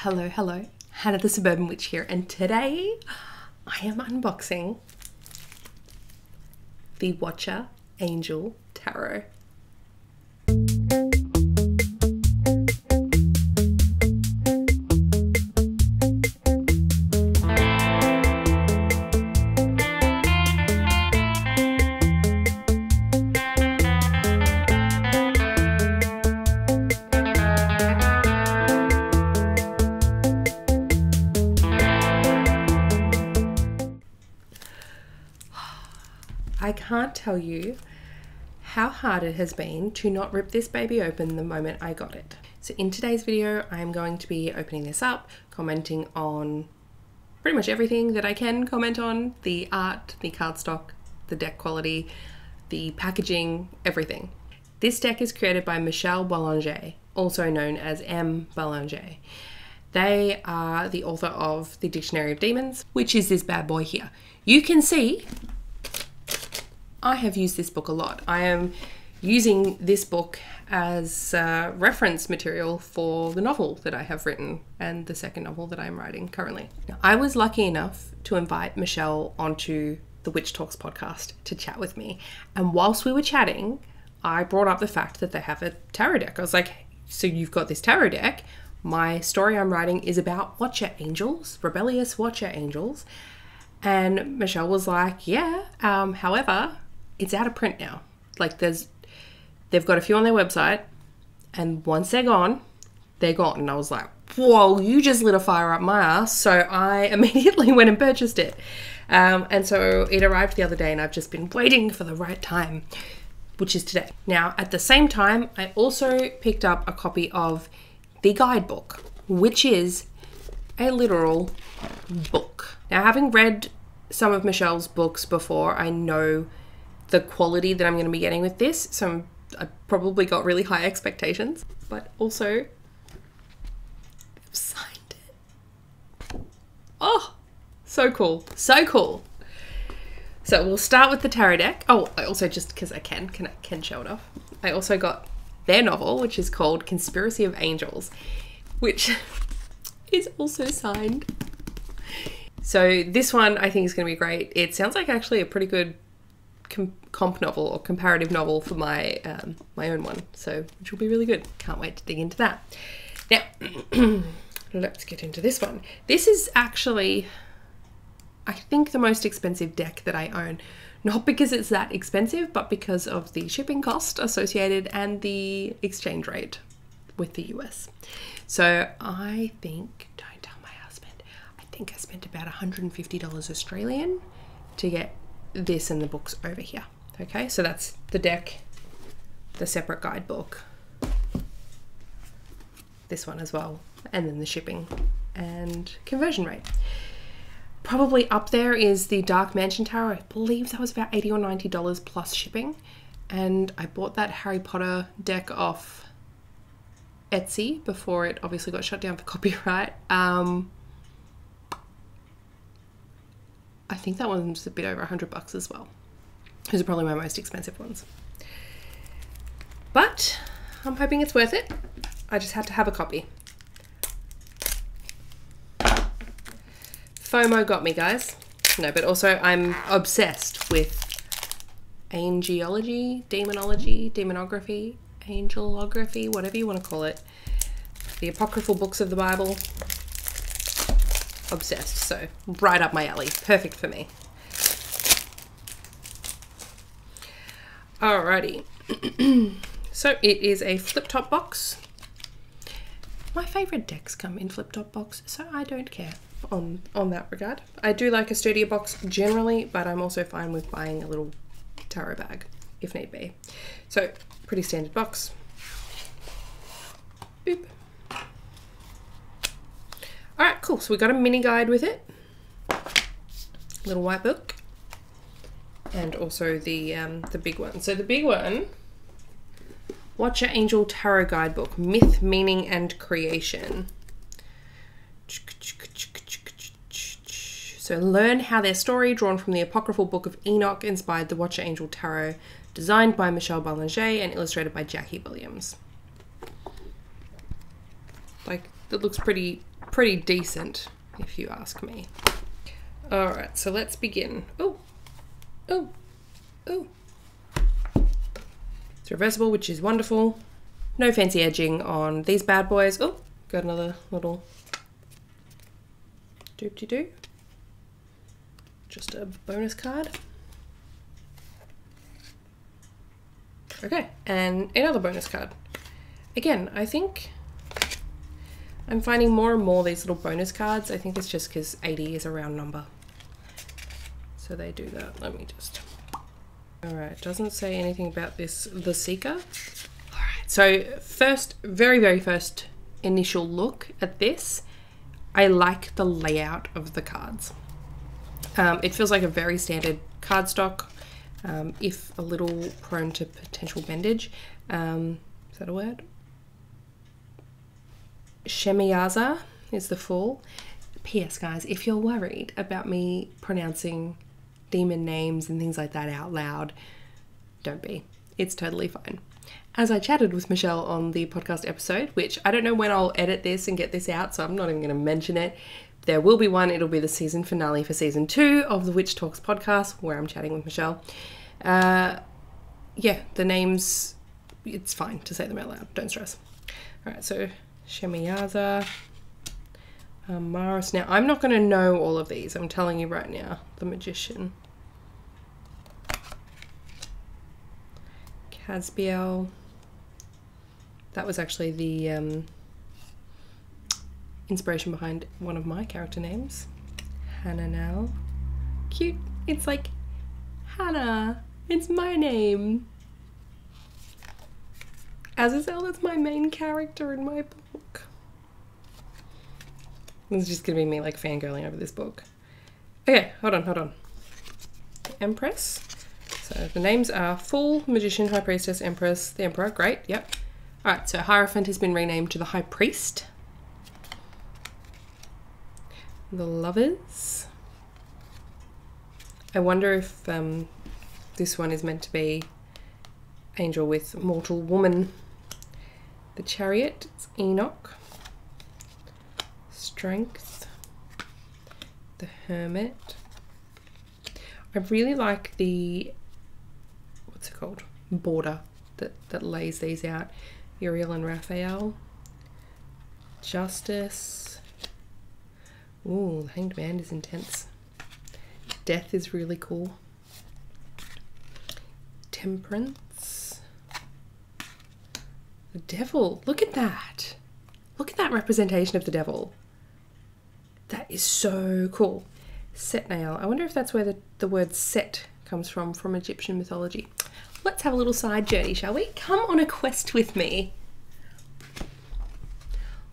Hello, hello. Hana the Suburban Witch here, and today I am unboxing the Watcher Angel Tarot. I can't tell you how hard it has been to not rip this baby open the moment I got it. So in today's video, I'm going to be opening this up, commenting on pretty much everything that I can comment on: the art, the cardstock, the deck quality, the packaging, everything. This deck is created by Michelle Belanger, also known as M. Belanger. They are the author of The Dictionary of Demons, which is this bad boy here. You can see I have used this book a lot. I am using this book as reference material for the novel that I have written and the second novel that I'm writing currently. Now, I was lucky enough to invite Michelle onto the Witch Talks podcast to chat with me. And whilst we were chatting, I brought up the fact that they have a tarot deck. I was like, so you've got this tarot deck. My story I'm writing is about Watcher Angels, rebellious Watcher Angels. And Michelle was like, yeah, however, it's out of print now. Like they've got a few on their website, and once they're gone, they're gone. And I was like, whoa, you just lit a fire up my ass. So I immediately went and purchased it. And so it arrived the other day, and I've just been waiting for the right time, which is today. Now, at the same time, I also picked up a copy of the Guidebook, which is a literal book. Now, having read some of Michelle's books before, I know the quality that I'm going to be getting with this, so I probably got really high expectations, but also I've signed it. Oh, so cool, so cool. So we'll start with the tarot deck. Oh, I also, just because I can show it off, I also got their novel, which is called Conspiracy of Angels, which is also signed. So this one I think is going to be great. It sounds like actually a pretty good comp novel or comparative novel for my my own one, so which will be really good. Can't wait to dig into that. Now, let's get into this one. This is actually, I think, the most expensive deck that I own. Not because it's that expensive, but because of the shipping cost associated and the exchange rate with the US. So I think, don't tell my husband, I think I spent about $150 Australian to get this and the books over here. Okay, so that's the deck, the separate guidebook, this one as well, and then the shipping and conversion rate. Probably up there is the Dark Mansion Tarot. I believe that was about $80 or $90 plus shipping. And I bought that Harry Potter deck off Etsy before it obviously got shut down for copyright. I think that one was a bit over $100 as well. Those are probably my most expensive ones. But I'm hoping it's worth it. I just had to have a copy. FOMO got me, guys. No, but also I'm obsessed with angelology, demonology, demonography, angelography, whatever you want to call it. The apocryphal books of the Bible. Obsessed, so right up my alley. Perfect for me. Alrighty. So it is a flip-top box. My favourite decks come in flip-top box, so I don't care on that regard. I do like a sturdier box generally, but I'm also fine with buying a little tarot bag if need be. So pretty standard box. Boop. Alright, cool. So we got a mini guide with it. Little white book. And also the big one. So the big one, Watcher Angel Tarot Guidebook, Myth, Meaning and Creation. So learn how their story, drawn from the apocryphal Book of Enoch, inspired the Watcher Angel Tarot, designed by Michelle Belanger and illustrated by Jackie Williams. Like, it looks pretty pretty decent, if you ask me. All right, so let's begin. Oh, oh, oh. It's reversible, which is wonderful. No fancy edging on these bad boys. Oh, got another little doop-de-doo. Just a bonus card. Okay, and another bonus card. Again, I think I'm finding more and more these little bonus cards. I think it's just because 80 is a round number. So they do that. Let me just... Alright, doesn't say anything about this, the Seeker. Alright, so first, very, very first initial look at this, I like the layout of the cards. It feels like a very standard cardstock, if a little prone to potential bendage. Is that a word? Shemiyaza is the full. P.S. guys, if you're worried about me pronouncing demon names and things like that out loud, don't be. It's totally fine. As I chatted with Michelle on the podcast episode, which I don't know when I'll edit this and get this out, so I'm not even going to mention it. There will be one. It'll be the season finale for season 2 of the Witch Talks podcast, where I'm chatting with Michelle. Yeah, the names, it's fine to say them out loud. Don't stress. All right, so Shemiyaza, Maris. Now, I'm not going to know all of these. I'm telling you right now. The Magician. Casbiel. That was actually the inspiration behind one of my character names. Hana now. Cute. It's like, Hana. It's my name. Azazel, that's my main character in my book. This is just gonna be me like fangirling over this book. Okay, hold on. The Empress. So the names are Fool, Magician, High Priestess, Empress, the Emperor. Great, yep. Alright, so Hierophant has been renamed to the High Priest. The Lovers. I wonder if this one is meant to be Angel with Mortal Woman. The Chariot, it's Enoch. Strength. The Hermit. I really like the, what's it called? Border that lays these out. Uriel and Raphael. Justice. Ooh, the Hanged Man is intense. Death is really cool. Temperance. The Devil. Look at that. Look at that representation of the Devil. That is so cool. Set nail. I wonder if that's where the word set comes from Egyptian mythology. Let's have a little side journey, shall we? Come on a quest with me.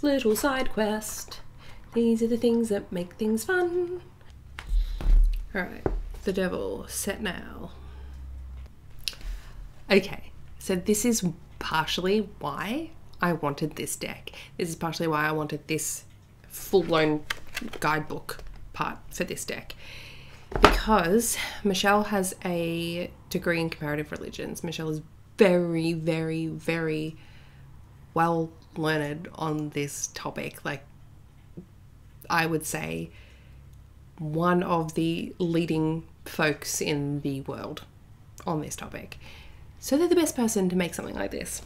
Little side quest. These are the things that make things fun. Alright, the Devil, set nail. Okay, so this is partially why I wanted this deck. This is partially why I wanted this full-blown guidebook part for this deck. Because Michelle has a degree in comparative religions. Michelle is very, very, very well learned on this topic. Like, I would say one of the leading folks in the world on this topic. So they're the best person to make something like this.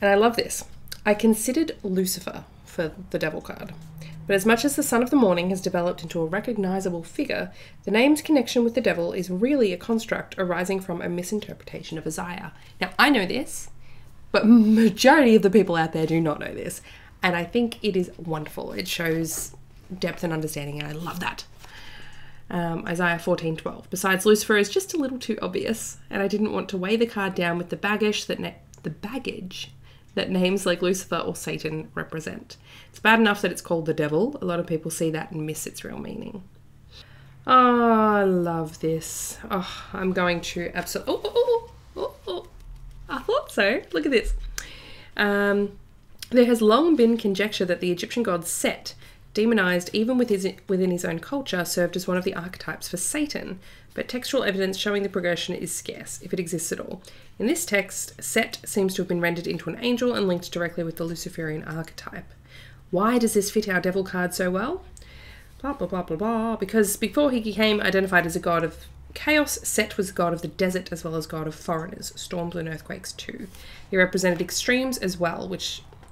And I love this. I considered Lucifer for the Devil card. But as much as the Son of the Morning has developed into a recognizable figure, the name's connection with the Devil is really a construct arising from a misinterpretation of Isaiah. Now, I know this, but majority of the people out there do not know this. And I think it is wonderful. It shows depth and understanding, and I love that. Isaiah 14:12. Besides, Lucifer is just a little too obvious, and I didn't want to weigh the card down with the baggage that names like Lucifer or Satan represent. It's bad enough that it's called the Devil. A lot of people see that and miss its real meaning. Oh, I love this. Oh, I'm going to absolutely... Oh. I thought so. Look at this. There has long been conjecture that the Egyptian god Set, demonized even within his own culture, served as one of the archetypes for Satan, but textual evidence showing the progression is scarce, if it exists at all. In this text, Set seems to have been rendered into an angel and linked directly with the Luciferian archetype. Why does this fit our devil card so well? Blah, blah, blah, blah, blah. Because before he became identified as a god of chaos, Set was god of the desert as well as god of foreigners, storms and earthquakes too. He represented extremes as well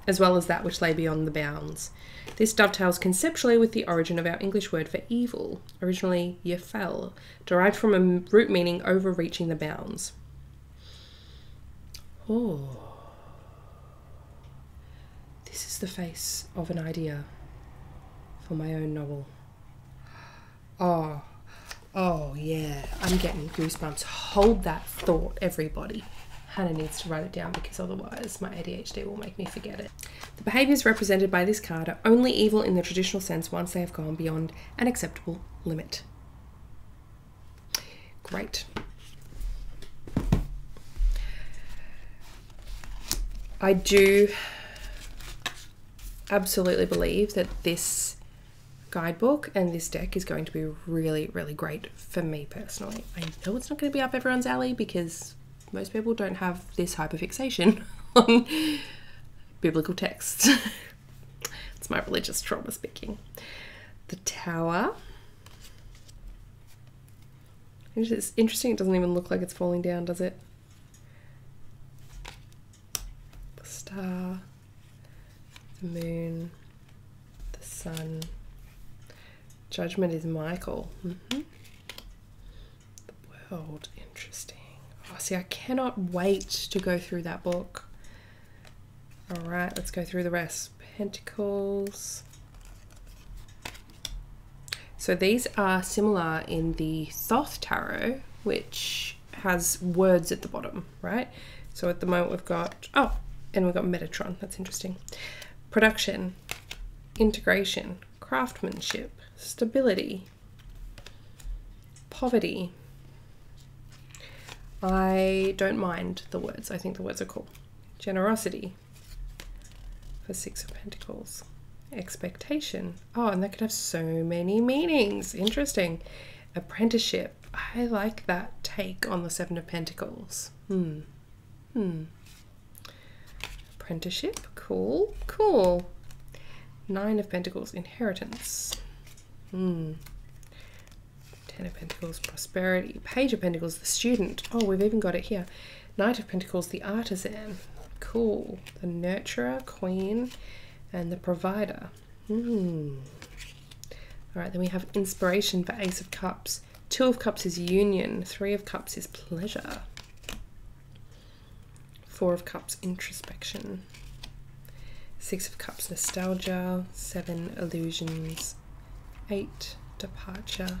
as that which lay beyond the bounds. This dovetails conceptually with the origin of our English word for evil, originally yefel, derived from a root meaning overreaching the bounds. Oh. This is the face of an idea for my own novel. Oh yeah, I'm getting goosebumps. Hold that thought, everybody. Hana needs to write it down because otherwise my ADHD will make me forget it. The behaviours represented by this card are only evil in the traditional sense once they have gone beyond an acceptable limit. Great. I do absolutely believe that this guidebook and this deck is going to be really, really great for me personally. I know it's not going to be up everyone's alley because most people don't have this hyperfixation on biblical texts. It's my religious trauma speaking. The Tower. It's interesting, it doesn't even look like it's falling down, does it? The Star, the Moon, the Sun. Judgment is Michael. The World, interesting. Oh, see, I cannot wait to go through that book. All right, let's go through the rest. Pentacles. So these are similar in the Thoth Tarot, which has words at the bottom, right? So at the moment we've got, oh, and we've got Metatron. That's interesting. Production, integration, craftsmanship, stability, poverty. I don't mind the words. I think the words are cool. Generosity for Six of Pentacles. Expectation. Oh, and that could have so many meanings. Interesting. Apprenticeship. I like that take on the Seven of Pentacles. Apprenticeship. Cool. Cool. Nine of Pentacles. Inheritance. 10 of Pentacles, prosperity. Page of Pentacles, the student. Oh, we've even got it here. Knight of Pentacles, the artisan. Cool. The nurturer, queen, and the provider. All right, then we have inspiration for Ace of Cups. Two of Cups is union. Three of Cups is pleasure. Four of Cups, introspection. Six of Cups, nostalgia. Seven, illusions. 8, departure.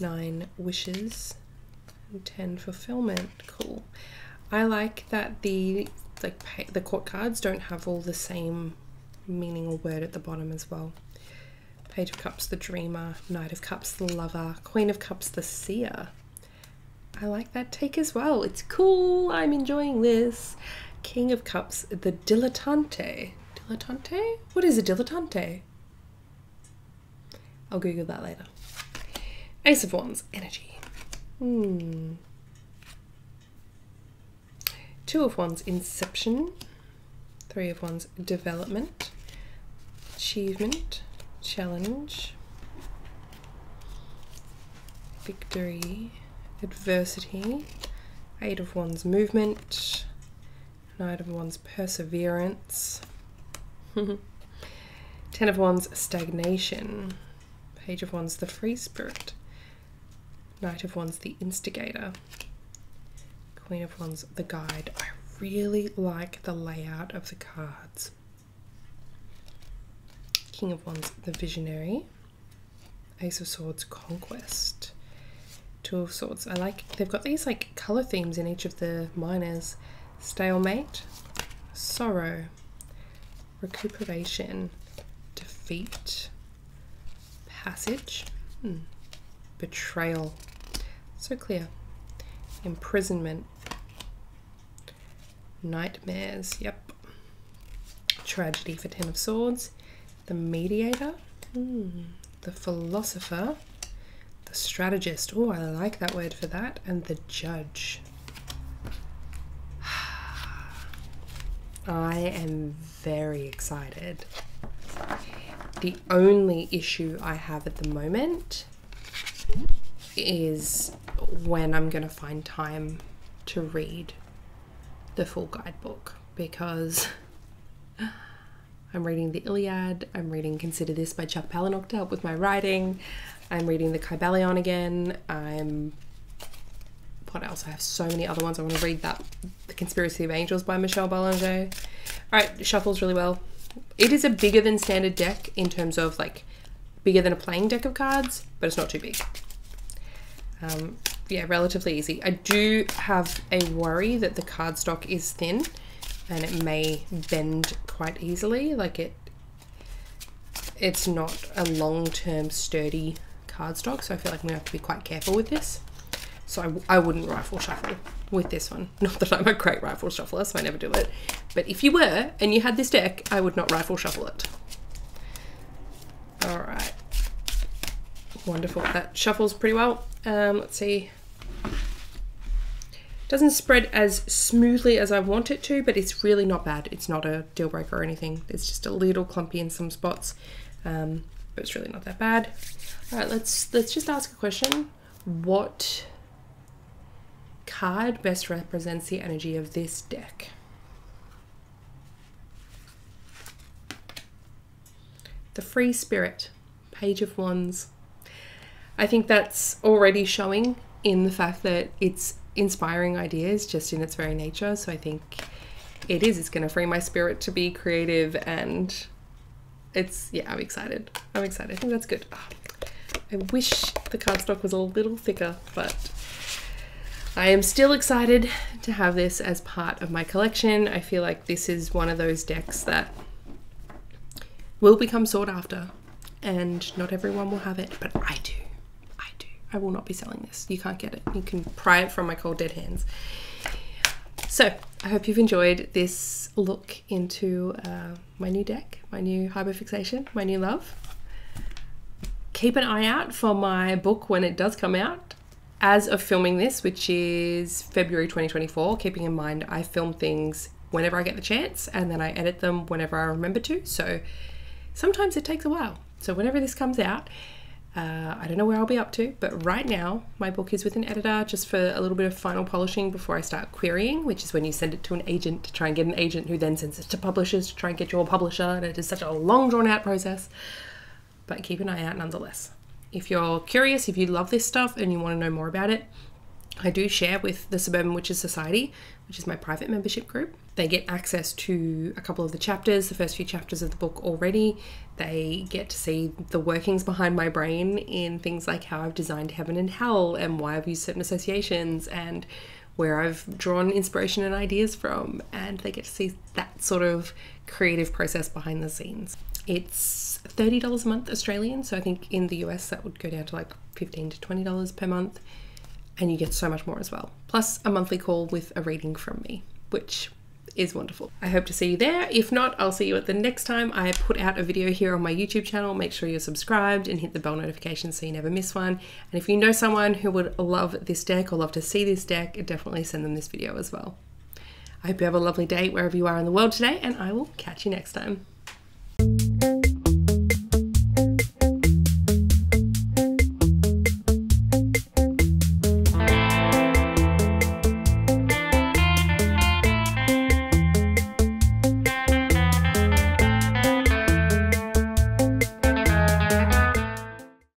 9, wishes. And 10, fulfillment. Cool. I like that the court cards don't have all the same meaning or word at the bottom as well. Page of Cups, the dreamer. Knight of Cups, the lover. Queen of Cups, the seer. I like that take as well. It's cool. I'm enjoying this. King of Cups, the dilettante. Dilettante? What is a dilettante? I'll Google that later. Ace of Wands, energy. Two of Wands, inception. Three of Wands, development. Achievement, challenge. Victory, adversity. Eight of Wands, movement. Knight of Wands, perseverance. 10 of Wands, stagnation. Page of Wands, the free spirit. Knight of Wands, the instigator. Queen of Wands, the guide. I really like the layout of the cards. King of Wands, the visionary. Ace of Swords, conquest. Two of Swords. I like, they've got these like color themes in each of the minors. Stalemate, sorrow, recuperation, defeat, passage, betrayal, so clear, imprisonment, nightmares, yep, tragedy for 10 of Swords, the mediator, the philosopher, the strategist, oh, I like that word for that, and the judge. I am very excited The only issue I have at the moment is when I'm going to find time to read the full guidebook, because I'm reading the Iliad, I'm reading Consider This by Chuck Palahniuk to help with my writing, I'm reading the Kybalion again, what else? I have so many other ones. I want to read that, The Conspiracy of Angels by Michelle Belanger. Alright, it shuffles really well. It is a bigger than standard deck in terms of like bigger than a playing deck of cards, but it's not too big. Yeah, relatively easy. I do have a worry that the cardstock is thin and it may bend quite easily. Like it's not a long-term sturdy cardstock, so I feel like I'm gonna have to be quite careful with this. So I wouldn't rifle shuffle with this one. Not that I'm a great rifle shuffler, so I never do it. But if you were and you had this deck, I would not rifle shuffle it. All right. Wonderful. That shuffles pretty well. Let's see. Doesn't spread as smoothly as I want it to, but it's really not bad. It's not a deal breaker or anything. It's just a little clumpy in some spots, but it's really not that bad. All right, let's just ask a question. What card best represents the energy of this deck? The Free Spirit, Page of Wands. I think that's already showing in the fact that it's inspiring ideas just in its very nature. So I think it's going to free my spirit to be creative, and yeah, I'm excited. I think that's good. Oh, I wish the cardstock was a little thicker, but I am still excited to have this as part of my collection. I feel like this is one of those decks that will become sought after, and not everyone will have it, but I do. I will not be selling this. You can't get it. You can pry it from my cold dead hands. So I hope you've enjoyed this look into my new deck, my new hyperfixation, my new love. Keep an eye out for my book when it does come out. As of filming this, which is February 2024, keeping in mind I film things whenever I get the chance and then I edit them whenever I remember to. So sometimes it takes a while. So whenever this comes out, I don't know where I'll be up to, but right now my book is with an editor just for a little bit of final polishing before I start querying, which is when you send it to an agent to try and get an agent who then sends it to publishers to try and get your publisher, and it is such a long drawn out process, but keep an eye out nonetheless. If you're curious, if you love this stuff and you want to know more about it, I do share with the Suburban Witches Society, which is my private membership group. They get access to a couple of the chapters, the first few chapters of the book already. They get to see the workings behind my brain in things like how I've designed heaven and hell and why I've used certain associations and where I've drawn inspiration and ideas from. And they get to see that sort of creative process behind the scenes. It's $30 a month Australian, so I think in the US that would go down to like $15 to $20 per month. And you get so much more as well. Plus a monthly call with a reading from me, which is wonderful. I hope to see you there. If not, I'll see you at the next time I put out a video here on my YouTube channel. Make sure you're subscribed and hit the bell notification so you never miss one. And if you know someone who would love this deck or love to see this deck, definitely send them this video as well. I hope you have a lovely day wherever you are in the world today, and I will catch you next time.